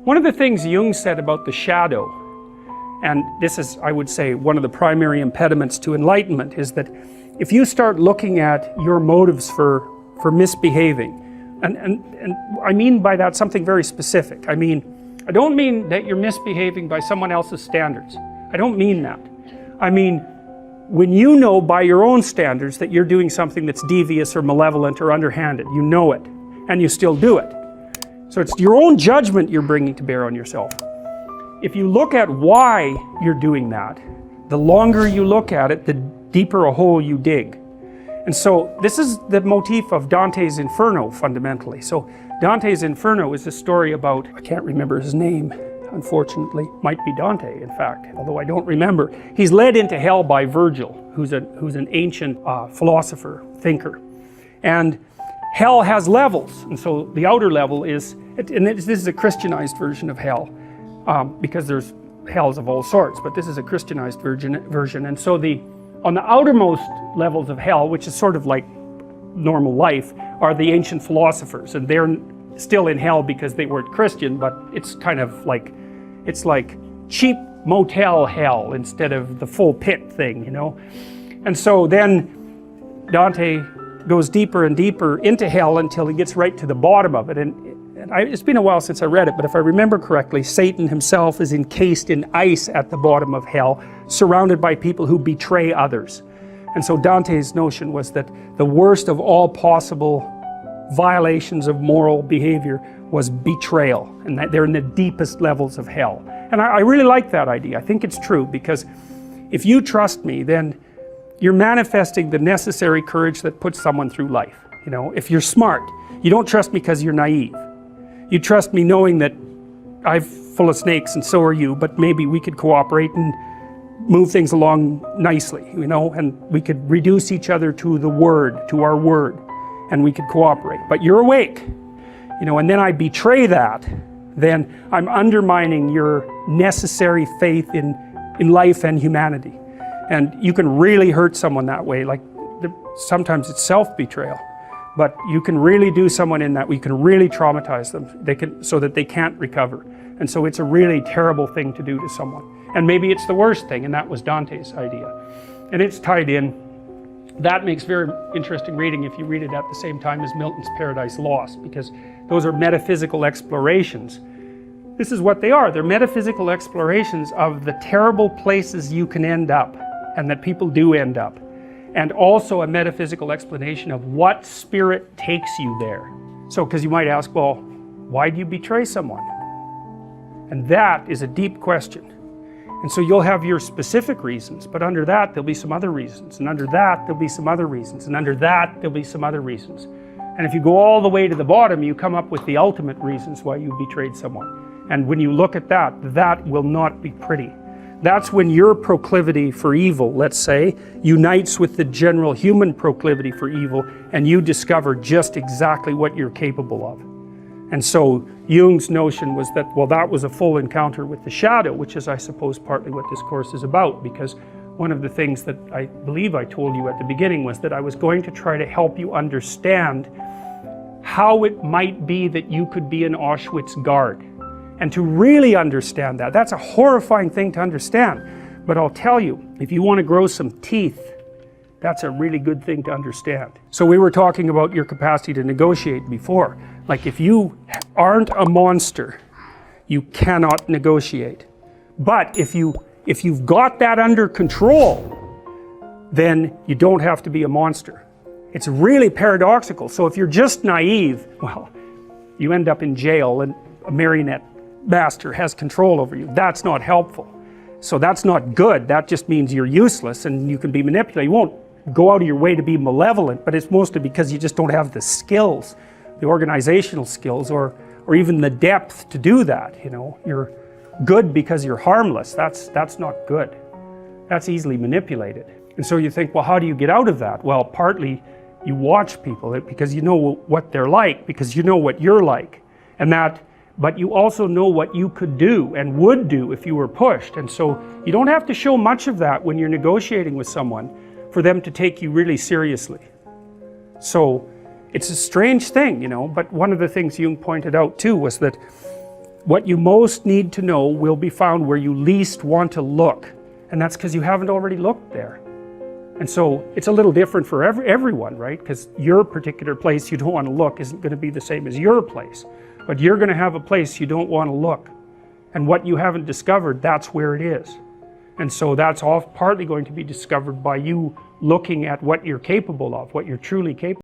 One of the things Jung said about the shadow, and this is, I would say, one of the primary impediments to enlightenment, is that if you start looking at your motives for misbehaving, and I mean by that something very specific. I don't mean that you're misbehaving by someone else's standards. I don't mean that. I mean, when you know by your own standards that you're doing something that's devious or malevolent or underhanded, you know it, and you still do it. So it's your own judgment you're bringing to bear on yourself. If you look at why you're doing that, the longer you look at it, the deeper a hole you dig. And so this is the motif of Dante's Inferno, fundamentally. So Dante's Inferno is a story about, I can't remember his name, unfortunately. Might be Dante, in fact, although I don't remember. He's led into hell by Virgil, who's an ancient philosopher, thinker. And hell has levels, and so the outer level is, and this is a Christianized version of hell, because there's hells of all sorts, but this is a Christianized version. And so on the outermost levels of hell, which is sort of like normal life, are the ancient philosophers, and they're still in hell because they weren't Christian, but it's kind of like, it's like cheap motel hell instead of the full pit thing, you know. And so then Dante goes deeper and deeper into hell until he gets right to the bottom of it. And it's been a while since I read it, but if I remember correctly, Satan himself is encased in ice at the bottom of hell, surrounded by people who betray others. And so Dante's notion was that the worst of all possible violations of moral behavior was betrayal, and that they're in the deepest levels of hell. And I really like that idea. I think it's true, because if you trust me, then you're manifesting the necessary courage that puts someone through life. You know, if you're smart, you don't trust me because you're naive. You trust me knowing that I'm full of snakes and so are you, but maybe we could cooperate and move things along nicely, you know, and we could reduce each other to the word, to our word, and we could cooperate. But you're awake, you know, and then I betray that, then I'm undermining your necessary faith in life and humanity. And you can really hurt someone that way. Like, sometimes it's self-betrayal, but you can really do someone in that way. You can really traumatize them so that they can't recover. And so it's a really terrible thing to do to someone. And maybe it's the worst thing, and that was Dante's idea. And it's tied in. That makes very interesting reading if you read it at the same time as Milton's Paradise Lost, because those are metaphysical explorations. This is what they are. They're metaphysical explorations of the terrible places you can end up, and that people do end up. And also a metaphysical explanation of what spirit takes you there. So, because you might ask, well, why do you betray someone? And that is a deep question. And so you'll have your specific reasons, but under that there'll be some other reasons, and under that there'll be some other reasons, and under that there'll be some other reasons. And if you go all the way to the bottom, you come up with the ultimate reasons why you betrayed someone. And when you look at that, that will not be pretty. That's when your proclivity for evil, let's say, unites with the general human proclivity for evil, and you discover just exactly what you're capable of. And so Jung's notion was that, well, that was a full encounter with the shadow, which is, I suppose, partly what this course is about, because one of the things that I believe I told you at the beginning was that I was going to try to help you understand how it might be that you could be an Auschwitz guard. And to really understand that, that's a horrifying thing to understand. But I'll tell you, if you want to grow some teeth, that's a really good thing to understand. So we were talking about your capacity to negotiate before. Like, if you aren't a monster, you cannot negotiate. But if you've got that under control, then you don't have to be a monster. It's really paradoxical. So if you're just naive, well, you end up in jail and a marionette master has control over you. That's not helpful. So that's not good. That just means you're useless and you can be manipulated. You won't go out of your way to be malevolent, but it's mostly because you just don't have the skills, the organizational skills, or even the depth to do that. You know, you're good because you're harmless. That's not good. That's easily manipulated. And so you think, well, how do you get out of that? Well, partly you watch people because you know what they're like, because you know what you're like, but you also know what you could do and would do if you were pushed. And so you don't have to show much of that when you're negotiating with someone for them to take you really seriously. So it's a strange thing, you know, but one of the things Jung pointed out too was that What you most need to know will be found where you least want to look, and that's because you haven't already looked there. And so it's a little different for everyone, right? Because your particular place you don't want to look isn't going to be the same as your place, but you're going to have a place you don't want to look, and what you haven't discovered, that's where it is. And so that's all partly going to be discovered by you looking at what you're capable of, what you're truly capable of.